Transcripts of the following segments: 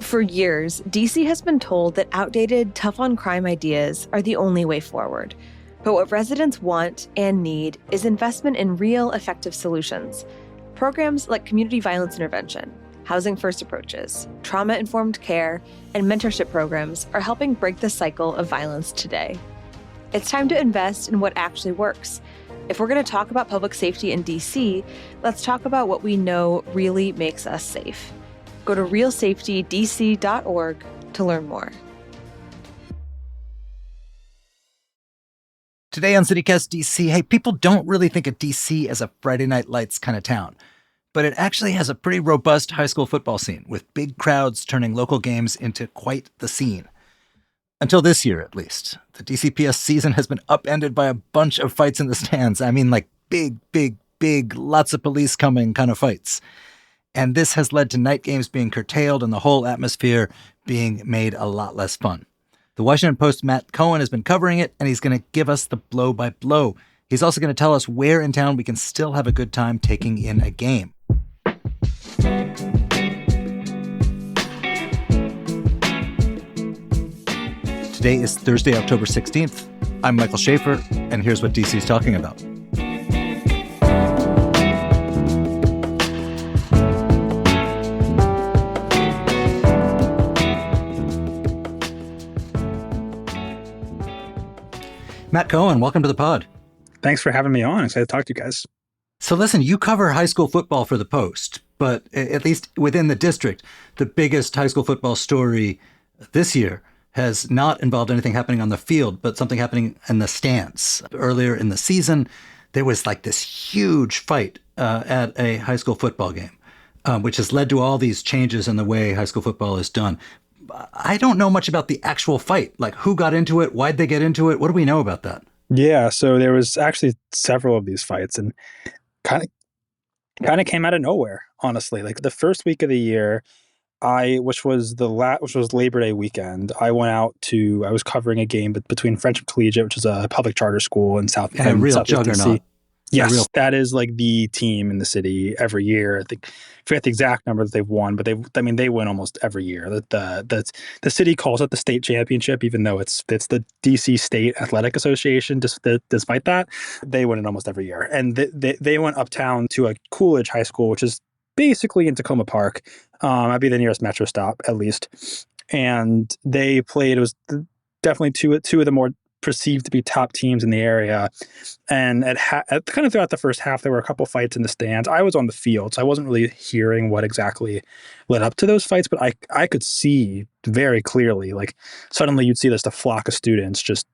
For years, DC has been told that outdated, tough-on-crime ideas are the only way forward. But what residents want and need is investment in real, effective solutions. Programs like community violence intervention, housing-first approaches, trauma-informed care, and mentorship programs are helping break the cycle of violence today. It's time to invest in what actually works. If we're going to talk about public safety in DC, let's talk about what we know really makes us safe. Go to realsafetydc.org to learn more. Today on CityCast DC, hey, people don't really think of DC as a Friday Night Lights kind of town, but it actually has a pretty robust high school football scene with big crowds turning local games into quite the scene. Until this year, at least. The DCPS season has been upended by a bunch of fights in the stands. I mean, like big, lots of police coming kind of fights. And this has led to night games being curtailed and the whole atmosphere being made a lot less fun. The Washington Post's Matt Cohen has been covering it, and he's going to give us the blow-by-blow. He's also going to tell us where in town we can still have a good time taking in a game. Today is Thursday, October 16th. I'm Michael Schaefer, and here's what DC's talking about. Matt Cohen, welcome to the pod. Thanks for having me on. Excited to talk to you guys. So listen, you cover high school football for the Post, but at least within the district, the biggest high school football story this year has not involved anything happening on the field, but something happening in the stands. Earlier in the season, there was like this huge fight at a high school football game, which has led to all these changes in the way high school football is done. I don't know much about the actual fight, like who got into it, why'd they get into it? What do we know about that? Yeah, so there was actually several of these fights and kind of came out of nowhere, honestly. Like the first week of the year, which was Labor Day weekend, I was covering a game between Friendship Collegiate, which is a public charter school in South and a real juggernaut. Yes, that is like the team in the city every year. I forget the exact number that they've won, but they win almost every year. The city calls it the state championship, even though it's the DC State Athletic Association. Despite that, they win it almost every year. And they went uptown to a Coolidge High School, which is basically in Tacoma Park. I'd be the nearest metro stop, at least. And they played. It was definitely two of the more perceived to be top teams in the area. And kind of throughout the first half, there were a couple fights in the stands. I was on the field, so I wasn't really hearing what exactly led up to those fights, but I could see very clearly, like suddenly you'd see just a flock of students just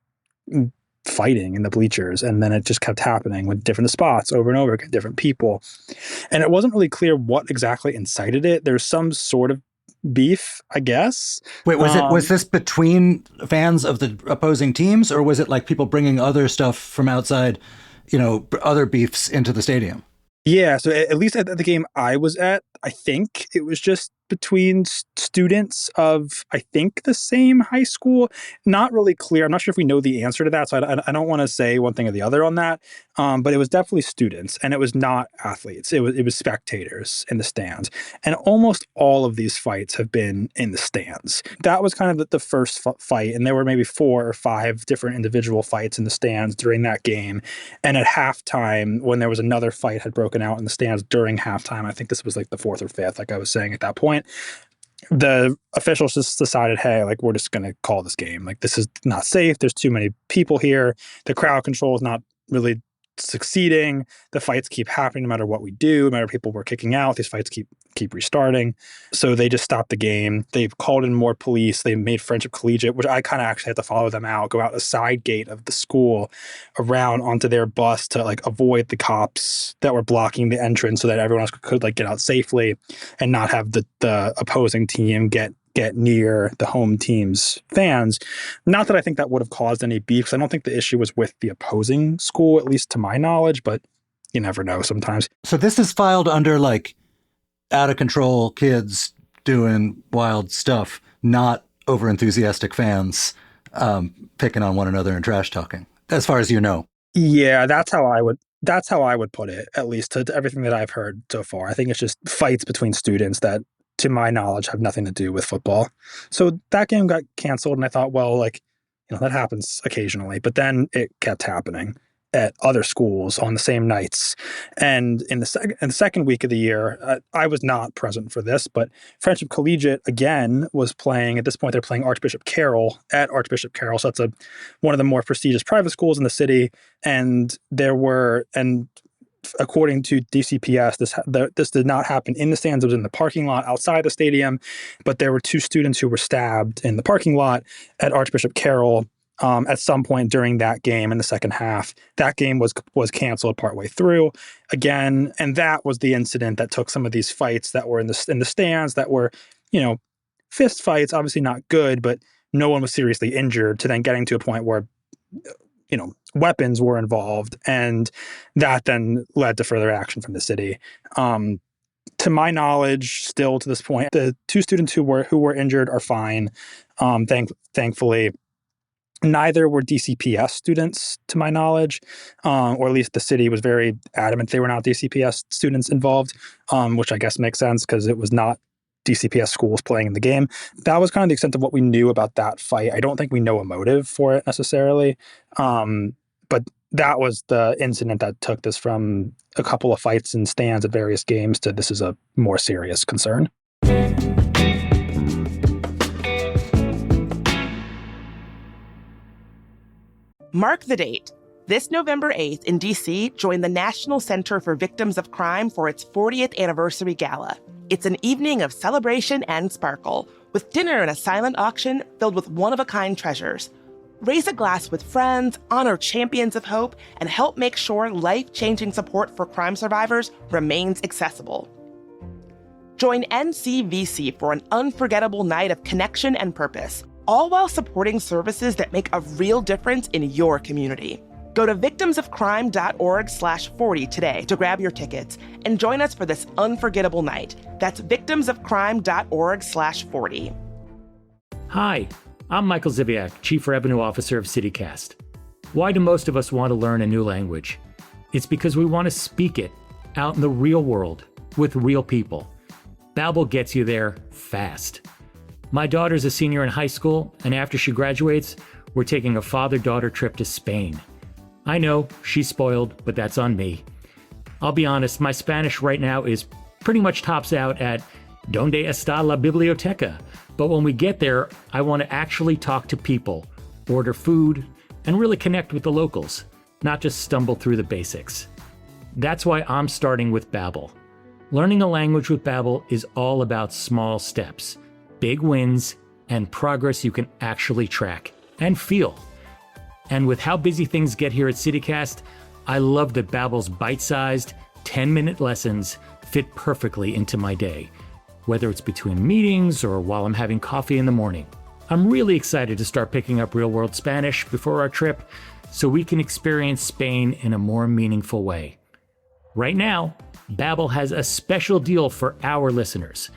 fighting in the bleachers, and then it just kept happening with different spots over and over again, different people. And it wasn't really clear what exactly incited it. There's some sort of beef, I guess. Wait, was this between fans of the opposing teams, or was it like people bringing other stuff from outside, other beefs into the stadium? Yeah, so at least at the game I was at, I think it was just between students of, I think, the same high school. Not really clear. I'm not sure if we know the answer to that, so I don't want to say one thing or the other on that. But it was definitely students, and it was not athletes. It was spectators in the stands. And almost all of these fights have been in the stands. That was kind of the first fight, and there were maybe 4 or 5 different individual fights in the stands during that game. And at halftime, when there was another fight had broken out in the stands during halftime, I think this was like the 4th or 5th, like I was saying at that point, the officials just decided, hey, like we're just going to call this game. Like this is not safe. There's too many people here. The crowd control is not really succeeding. The fights keep happening no matter what we do. No matter people were kicking out, these fights keep restarting. So they just stopped the game. They've called in more police. They made Friendship Collegiate, which I kind of actually had to follow them out, go out a side gate of the school around onto their bus to like avoid the cops that were blocking the entrance so that everyone else could like get out safely and not have the opposing team get near the home team's fans. Not that I think that would have caused any beef, because I don't think the issue was with the opposing school, at least to my knowledge, but you never know sometimes. So this is filed under like out of control kids doing wild stuff, not over enthusiastic fans picking on one another and trash talking, as far as you know. Yeah, that's how I would put it, at least to everything that I've heard so far. I think it's just fights between students that to my knowledge, have nothing to do with football. So that game got canceled, and I thought, well, that happens occasionally. But then it kept happening at other schools on the same nights. And in the second week of the year, I was not present for this, but Friendship Collegiate again was playing. At this point, they're playing Archbishop Carroll at Archbishop Carroll. So that's one of the more prestigious private schools in the city. And according to DCPS, this did not happen in the stands. It was in the parking lot outside the stadium. But there were 2 students who were stabbed in the parking lot at Archbishop Carroll at some point during that game in the second half. That game was canceled partway through again. And that was the incident that took some of these fights that were in the stands that were, fist fights, obviously not good, but no one was seriously injured, to then getting to a point where weapons were involved, and that then led to further action from the city. To my knowledge, still to this point, the 2 students who were injured are fine. Thankfully, neither were DCPS students, to my knowledge, or at least the city was very adamant they were not DCPS students involved, which I guess makes sense because it was not DCPS schools playing in the game. That was kind of the extent of what we knew about that fight. I don't think we know a motive for it necessarily, but that was the incident that took this from a couple of fights in stands at various games to this is a more serious concern. Mark the date. This November 8th in D.C., join the National Center for Victims of Crime for its 40th anniversary gala. It's an evening of celebration and sparkle, with dinner and a silent auction filled with one-of-a-kind treasures. Raise a glass with friends, honor champions of hope, and help make sure life-changing support for crime survivors remains accessible. Join NCVC for an unforgettable night of connection and purpose, all while supporting services that make a real difference in your community. Go to victimsofcrime.org/40 today to grab your tickets and join us for this unforgettable night. That's victimsofcrime.org/40. Hi, I'm Michael Ziviak, Chief Revenue Officer of CityCast. Why do most of us want to learn a new language? It's because we want to speak it out in the real world with real people. Babbel gets you there fast. My daughter's a senior in high school, and after she graduates, we're taking a father-daughter trip to Spain. I know, she's spoiled, but that's on me. I'll be honest, my Spanish right now is pretty much tops out at ¿Dónde está la biblioteca? But when we get there, I want to actually talk to people, order food, and really connect with the locals, not just stumble through the basics. That's why I'm starting with Babbel. Learning a language with Babbel is all about small steps, big wins, and progress you can actually track and feel. And with how busy things get here at CityCast, I love that Babbel's bite-sized, 10-minute lessons fit perfectly into my day, whether it's between meetings or while I'm having coffee in the morning. I'm really excited to start picking up real-world Spanish before our trip so we can experience Spain in a more meaningful way. Right now, Babbel has a special deal for our listeners.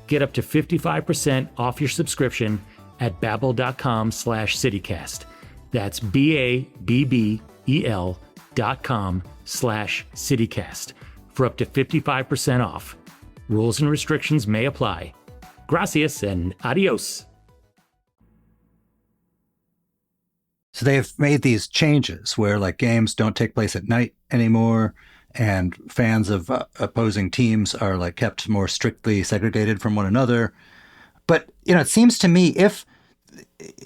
Get up to 55% off your subscription at babbel.com/citycast. That's BABBEL.com/citycast for up to 55% off. Rules and restrictions may apply. Gracias and adios. So they've made these changes where games don't take place at night anymore, and fans of opposing teams are kept more strictly segregated from one another. But it seems to me if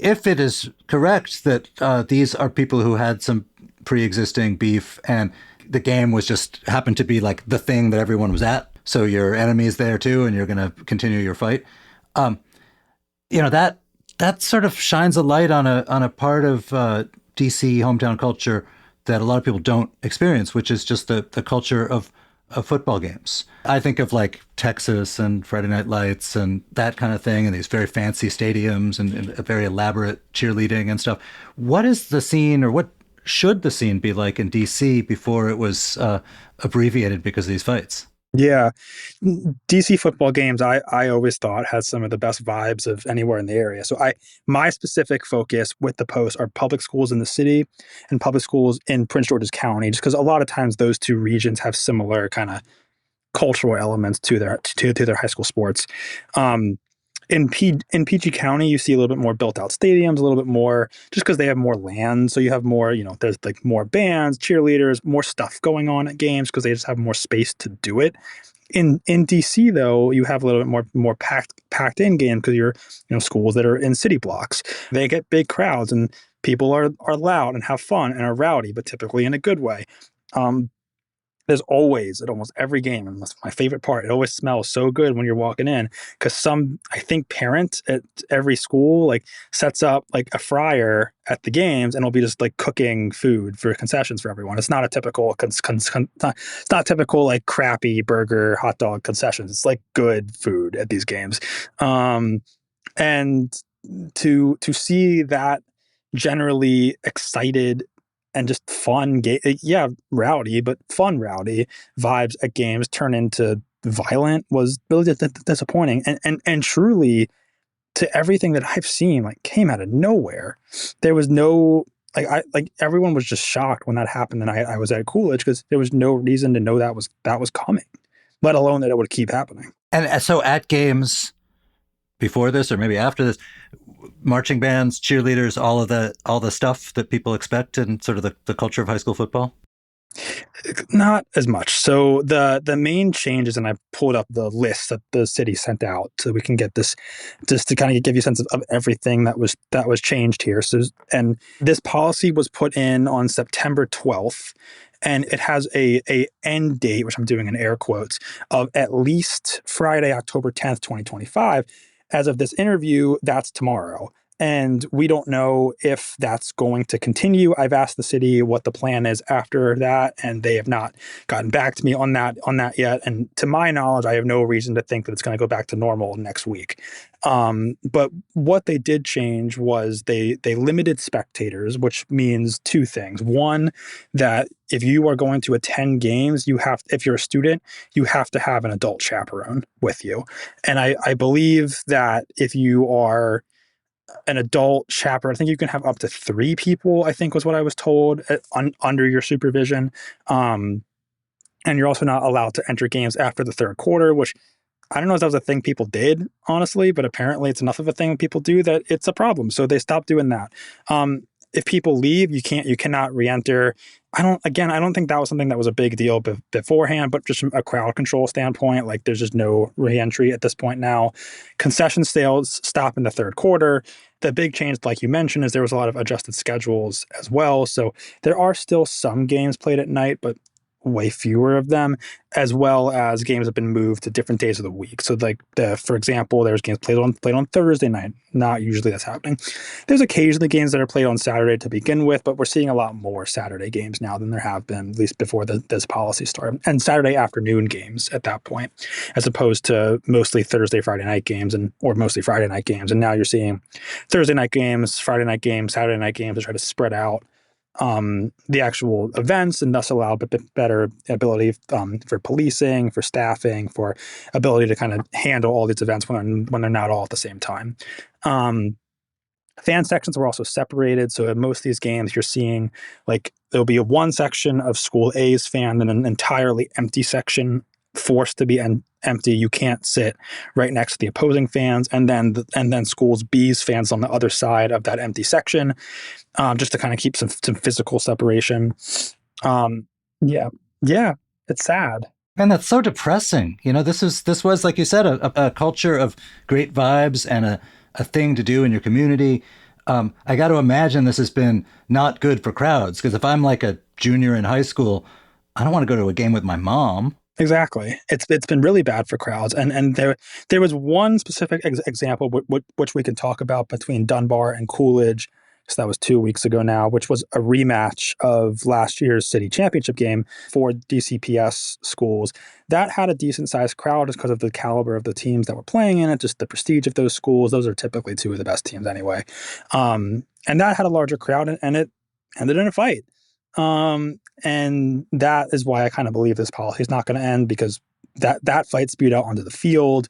it is correct that these are people who had some pre-existing beef and the game was just happened to be the thing that everyone was at, so your enemy's there too and you're going to continue your fight, that sort of shines a light on a part of DC hometown culture that a lot of people don't experience, which is just the culture of football games. I think of Texas and Friday Night Lights and that kind of thing, and these very fancy stadiums and a very elaborate cheerleading and stuff. What is the scene, or what should the scene be like in DC before it was abbreviated because of these fights? Yeah. DC football games, I always thought had some of the best vibes of anywhere in the area. So my specific focus with the post are public schools in the city and public schools in Prince George's County, just because a lot of times those two regions have similar kind of cultural elements to their high school sports. In PG County, you see a little bit more built out stadiums, a little bit more just because they have more land. So you have more, there's like more bands, cheerleaders, more stuff going on at games because they just have more space to do it. In DC though, you have a little bit more packed in game because you're schools that are in city blocks. They get big crowds and people are loud and have fun and are rowdy, but typically in a good way. There's always at almost every game, and that's my favorite part. It always smells so good when you're walking in because I think parent at every school like sets up like a fryer at the games and it'll be just like cooking food for concessions for everyone. It's not a typical it's not typical like crappy burger, hot dog concessions. It's like good food at these games, and to see that generally excited and just fun rowdy, but fun rowdy vibes at games turn into violent was really disappointing. And truly, to everything that I've seen, like came out of nowhere. There was no everyone was just shocked when that happened, and I was at Coolidge because there was no reason to know that was coming, let alone that it would keep happening. And so at games before this or maybe after this, marching bands, cheerleaders, all the stuff that people expect in sort of the culture of high school football? Not as much. So the main changes, and I pulled up the list that the city sent out so we can get this just to kind of give you a sense of everything that was changed here. So, and this policy was put in on September 12th. And it has a end date, which I'm doing in air quotes, of at least Friday, October 10th, 2025. As of this interview, that's tomorrow. And we don't know if that's going to continue. I've asked the city what the plan is after that, and they have not gotten back to me on that yet. And to my knowledge, I have no reason to think that it's going to go back to normal next week. But what they did change was they limited spectators, which means two things. One, that if you are going to attend games, if you're a student, you have to have an adult chaperone with you. And I believe that if you are an adult chaperone, I think you can have up to 3 people, I think was what I was told, under your supervision. And you're also not allowed to enter games after the third quarter, which I don't know if that was a thing people did, honestly, but apparently it's enough of a thing that people do that it's a problem. So they stopped doing that. If people leave, you cannot re-enter. I don't think that was something that was a big deal beforehand, but just from a crowd control standpoint, like there's just no re-entry at this point now. Concession sales stop in the third quarter. The big change, like you mentioned, is there was a lot of adjusted schedules as well. So there are still some games played at night, but way fewer of them, as well as games have been moved to different days of the week. So for example, there's games played on Thursday night. Not usually that's happening. There's occasionally games that are played on Saturday to begin with, but we're seeing a lot more Saturday games now than there have been, at least before this policy started. And Saturday afternoon games at that point, as opposed to mostly Thursday, Friday night games or mostly Friday night games. And now you're seeing Thursday night games, Friday night games, Saturday night games to try to spread out the actual events and thus allow a bit better ability for policing, for staffing, for ability to kind of handle all these events when they're not all at the same time. Fan sections were also separated. So at most of these games, you're seeing like there'll be one section of school A's fan and an entirely empty section forced to be empty. You can't sit right next to the opposing fans, and then schools B's fans on the other side of that empty section, just to kind of keep some physical separation. Yeah, it's sad. And that's so depressing. This was, like you said, a culture of great vibes and a thing to do in your community. I got to imagine this has been not good for crowds, because if I'm like a junior in high school, I don't want to go to a game with my mom. Exactly. It's been really bad for crowds. And there was one specific example which we can talk about between Dunbar and Coolidge. So that was 2 weeks ago now, which was a rematch of last year's city championship game for DCPS schools. That had a decent sized crowd just because of the caliber of the teams that were playing in it, just the prestige of those schools. Those are typically 2 of the best teams anyway. And that had a larger crowd, and it ended in a fight. And that is why I kind of believe this policy is not going to end, because that fight spewed out onto the field.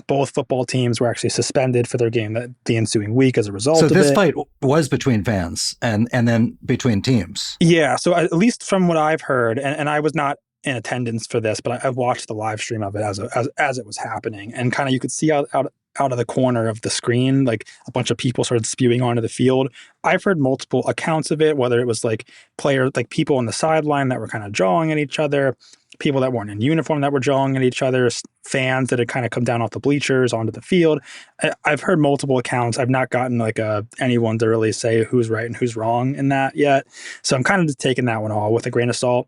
Both football teams were actually suspended for their game the ensuing week as a result of it. So this fight was between fans and then between teams. Yeah. So at least from what I've heard, and I was not in attendance for this, but I watched the live stream of it as it was happening, and kind of you could see out of the corner of the screen, like a bunch of people started spewing onto the field. I've heard multiple accounts of it, whether it was like people on the sideline that were kind of jawing at each other, people that weren't in uniform that were jawing at each other, fans that had kind of come down off the bleachers onto the field. I've heard multiple accounts. I've not gotten like anyone to really say who's right and who's wrong in that yet. So I'm kind of just taking that one all with a grain of salt.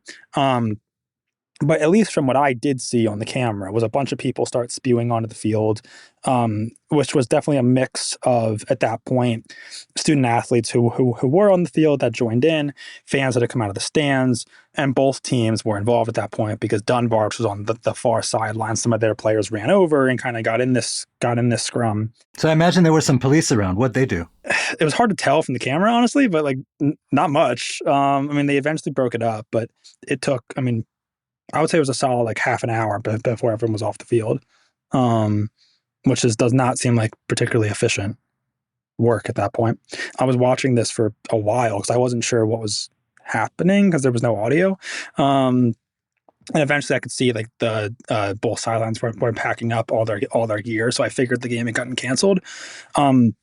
But at least from what I did see on the camera was a bunch of people start spewing onto the field, which was definitely a mix of, at that point, student athletes who were on the field that joined in, fans that had come out of the stands, and both teams were involved at that point because Dunbar, which was on the far sideline, some of their players ran over and kind of got in this scrum. So I imagine there were some police around. What'd they do? It was hard to tell from the camera, honestly, but like not much. I mean, they eventually broke it up, but it took, I would say it was a solid like half an hour before everyone was off the field, which does not seem like particularly efficient work at that point. I was watching this for a while because I wasn't sure what was happening because there was no audio. And eventually I could see like the both sidelines were packing up all their gear. So I figured the game had gotten canceled. And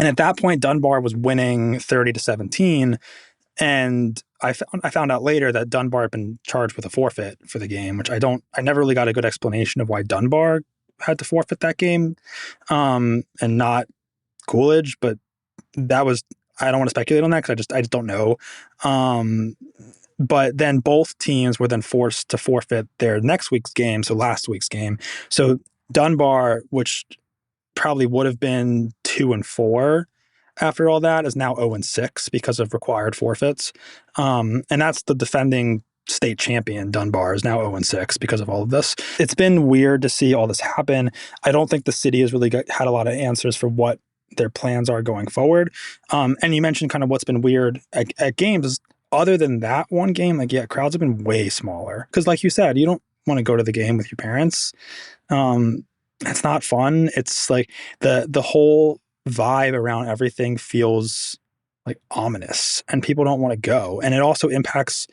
at that point, Dunbar was winning 30-17. And I found out later that Dunbar had been charged with a forfeit for the game, which I never really got a good explanation of why Dunbar had to forfeit that game, and not Coolidge. But that was, I don't want to speculate on that because I just don't know. But then both teams were then forced to forfeit their next week's game, so last week's game. So Dunbar, which probably would have been 2-4 after all that, is now 0-6 because of required forfeits. And that's the defending state champion. Dunbar is now 0-6 because of all of this. It's been weird to see all this happen. I don't think the city has really had a lot of answers for what their plans are going forward. And you mentioned kind of what's been weird at games. Other than that one game, like, yeah, crowds have been way smaller. Because like you said, you don't want to go to the game with your parents. It's not fun. It's like the whole vibe around everything feels like ominous and people don't want to go. And it also impacts,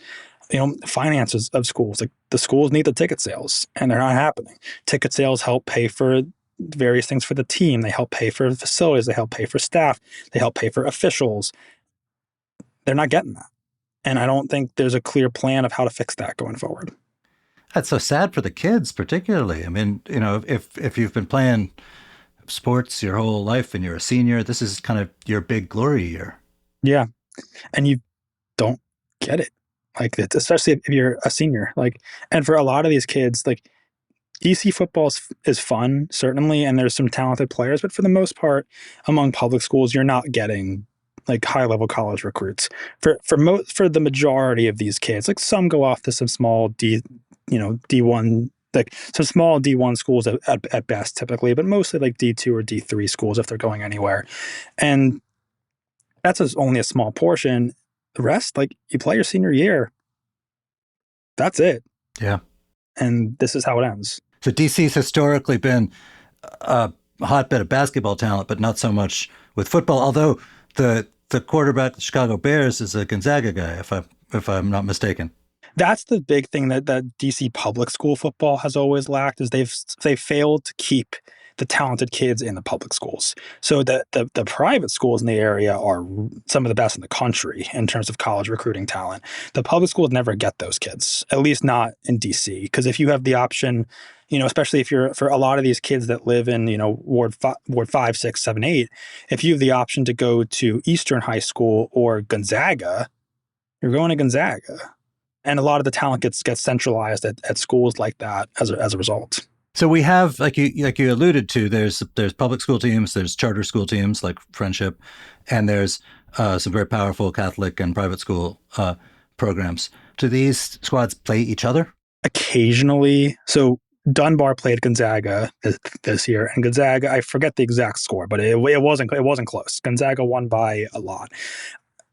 finances of schools. Like the schools need the ticket sales and they're not happening. Ticket sales help pay for various things for the team. They help pay for facilities. They help pay for staff. They help pay for officials. They're not getting that. And I don't think there's a clear plan of how to fix that going forward. That's so sad for the kids, particularly. I mean, if you've been playing sports your whole life and you're a senior, this is kind of your big glory year. Yeah. And you don't get it. Like, especially if you're a senior. Like, and for a lot of these kids, like, DC football is fun, certainly, and there's some talented players, but for the most part, among public schools, you're not getting like high-level college recruits. For the majority of these kids, like some go off to some small D1, like some small D1 schools at best typically, but mostly like D2 or D3 schools if they're going anywhere. And that's only a small portion. The rest, like, you play your senior year. That's it. Yeah. And this is how it ends. So DC's historically been a hotbed of basketball talent, but not so much with football, although the quarterback of the Chicago Bears is a Gonzaga guy, if I'm not mistaken. That's the big thing that DC public school football has always lacked, is they've failed to keep the talented kids in the public schools. So the private schools in the area are some of the best in the country in terms of college recruiting talent. The public schools never get those kids, at least not in DC. Because if you have the option, especially if you're, for a lot of these kids that live in, Ward 5, 6, 7, 8, if you have the option to go to Eastern High School or Gonzaga, you're going to Gonzaga. And a lot of the talent gets centralized at schools like that as a result. So we have, like you alluded to, there's public school teams, there's charter school teams like Friendship, and there's some very powerful Catholic and private school programs. Do these squads play each other? Occasionally. So Dunbar played Gonzaga this year, and Gonzaga, I forget the exact score, but it wasn't close. Gonzaga won by a lot.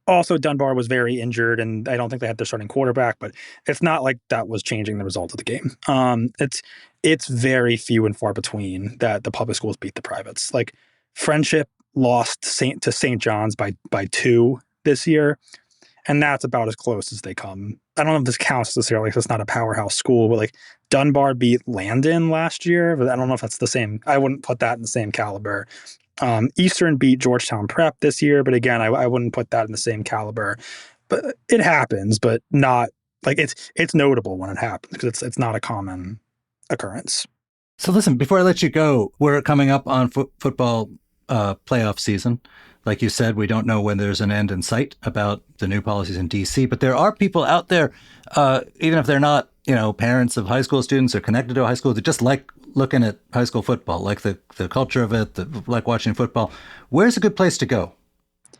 Also, Dunbar was very injured, and I don't think they had their starting quarterback, but it's not like that was changing the result of the game. It's very few and far between that the public schools beat the privates. Like, Friendship lost to St. John's by 2 this year, and that's about as close as they come. I don't know if this counts necessarily because it's not a powerhouse school, but like Dunbar beat Landon last year, but I don't know if that's the same. I wouldn't put that in the same caliber. Eastern beat Georgetown Prep this year, but again, I wouldn't put that in the same caliber. But it happens, but not like it's notable when it happens because it's not a common occurrence. So listen, before I let you go, we're coming up on football playoff season. Like you said, we don't know when there's an end in sight about the new policies in DC, but there are people out there, even if they're not, parents of high school students or connected to a high school, that just like looking at high school football, like the culture of it, like watching football. Where's a good place to go?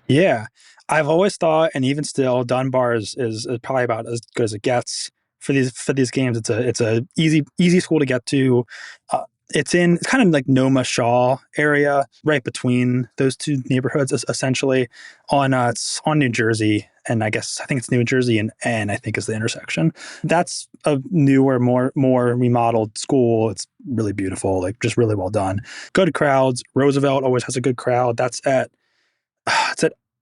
Yeah, I've always thought, and even still, Dunbar is probably about as good as it gets for these games. It's a easy school to get to. It's kind of like Noma Shaw area, right between those two neighborhoods, essentially it's on New Jersey, and I think it's New Jersey and N, I think is the intersection. That's a newer, more remodeled school. It's really beautiful, like just really well done. Good crowds. Roosevelt always has a good crowd. It's at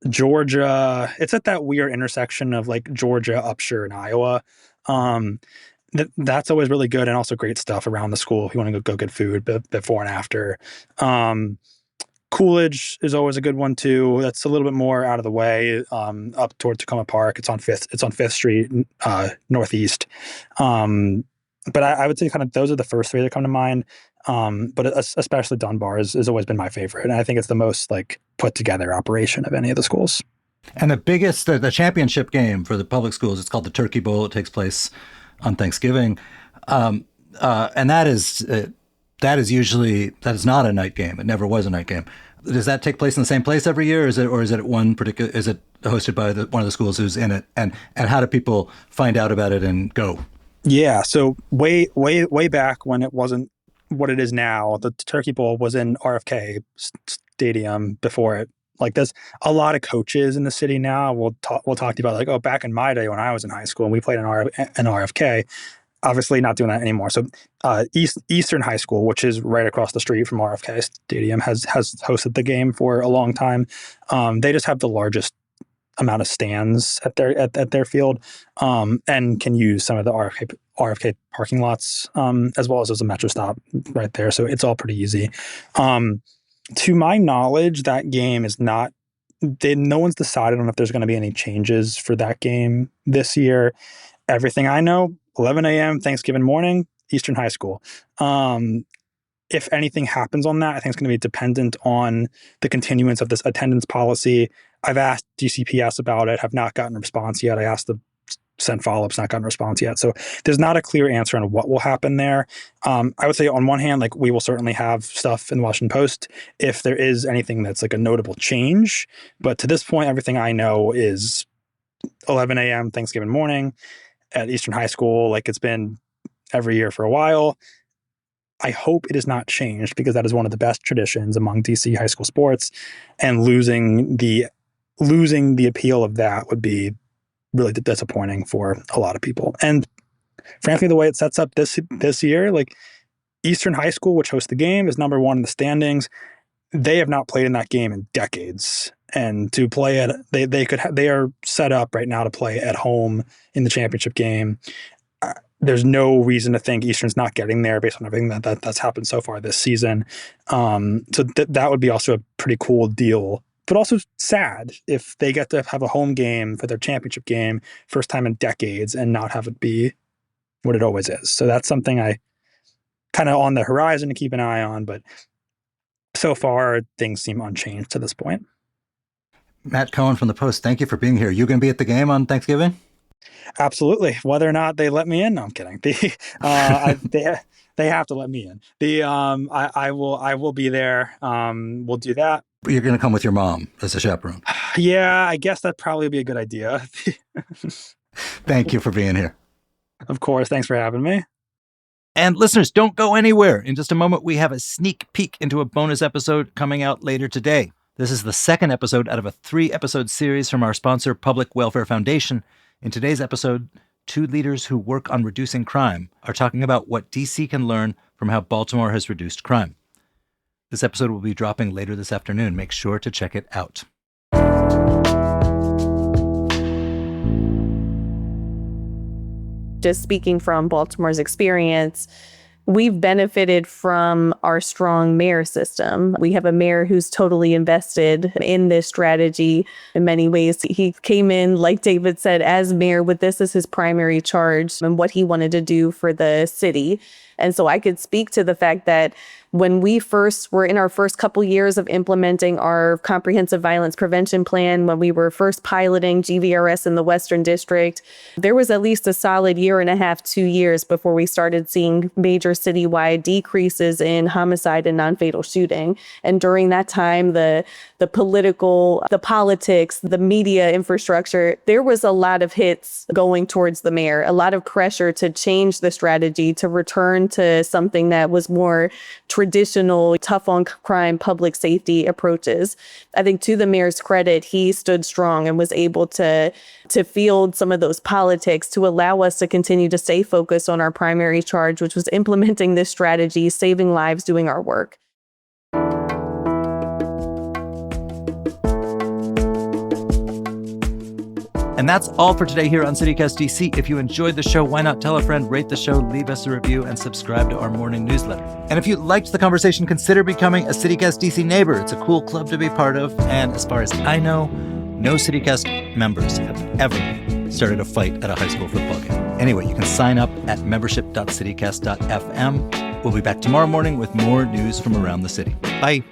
Georgia. It's at that weird intersection of like Georgia, Upshur, and Iowa. That's always really good, and also great stuff around the school if you want to go get food before and after. Coolidge is always a good one too. That's a little bit more out of the way, up toward Tacoma Park. It's on Fifth Street, northeast. But I would say kind of those are the first three that come to mind. But especially Dunbar has always been my favorite, and I think it's the most like put together operation of any of the schools. And the biggest, the championship game for the public schools, it's called the Turkey Bowl. It takes place on Thanksgiving, and that is not a night game. It never was a night game. Does that take place in the same place every year, or is it at one particular? Is it hosted by one of the schools who's in it? And how do people find out about it and go? Yeah, so way back when it wasn't what it is now, the Turkey Bowl was in RFK Stadium before it. Like there's a lot of coaches in the city now. We'll talk to you about like, oh, back in my day when I was in high school and we played in RFK, obviously not doing that anymore. So Eastern High School, which is right across the street from RFK Stadium, has hosted the game for a long time. They just have the largest amount of stands at their field, and can use some of the RFK parking lots, as well as there's a metro stop right there. So it's all pretty easy. To my knowledge, that game is not. No one's decided on if there's going to be any changes for that game this year. Everything I know, 11 a.m. Thanksgiving morning, Eastern High School. If anything happens on that, I think it's going to be dependent on the continuance of this attendance policy. I've asked DCPS about it, have not gotten a response yet. I asked the sent follow-ups, not gotten a response yet. So there's not a clear answer on what will happen there. I would say on one hand, like we will certainly have stuff in the Washington Post if there is anything that's like a notable change. But to this point, everything I know is 11 a.m. Thanksgiving morning at Eastern High School, like it's been every year for a while. I hope it is not changed because that is one of the best traditions among DC high school sports, and losing the appeal of that would be really disappointing for a lot of people. And frankly, the way it sets up this year, like Eastern High School, which hosts the game, is number one in the standings. They have not played in that game in decades, and to play at they are set up right now to play at home in the championship game. There's no reason to think Eastern's not getting there based on everything that's happened so far this season. So that would be also a pretty cool deal, but also sad if they get to have a home game for their championship game, first time in decades, and not have it be what it always is. So that's something I kind of on the horizon to keep an eye on, but so far things seem unchanged to this point. Matt Cohen from the Post, thank you for being here. You going to be at the game on Thanksgiving? Absolutely. Whether or not they let me in, no, I'm kidding. They have to let me in. I will be there. We'll do that. You're going to come with your mom as a chaperone. Yeah, I guess that'd probably be a good idea. Thank you for being here. Of course. Thanks for having me. And listeners, don't go anywhere. In just a moment, we have a sneak peek into a bonus episode coming out later today. This is the second episode out of a 3-episode series from our sponsor, Public Welfare Foundation. In today's episode, 2 leaders who work on reducing crime are talking about what DC can learn from how Baltimore has reduced crime. This episode will be dropping later this afternoon. Make sure to check it out. Just speaking from Baltimore's experience, we've benefited from our strong mayor system. We have a mayor who's totally invested in this strategy in many ways. He came in, like David said, as mayor with this as his primary charge and what he wanted to do for the city. And so I could speak to the fact that when we first were in our first couple years of implementing our comprehensive violence prevention plan, when we were first piloting GVRS in the Western District, there was at least a solid year and a half, 2 years before we started seeing major citywide decreases in homicide and non-fatal shooting. And during that time, the politics, the media infrastructure, there was a lot of hits going towards the mayor, a lot of pressure to change the strategy, to return to something that was more traditional, tough on crime, public safety approaches. I think to the mayor's credit, he stood strong and was able to field some of those politics to allow us to continue to stay focused on our primary charge, which was implementing this strategy, saving lives, doing our work. And that's all for today here on CityCast DC. If you enjoyed the show, why not tell a friend, rate the show, leave us a review, and subscribe to our morning newsletter. And if you liked the conversation, consider becoming a CityCast DC neighbor. It's a cool club to be part of. And as far as I know, no CityCast members have ever started a fight at a high school football game. Anyway, you can sign up at membership.citycast.fm. We'll be back tomorrow morning with more news from around the city. Bye.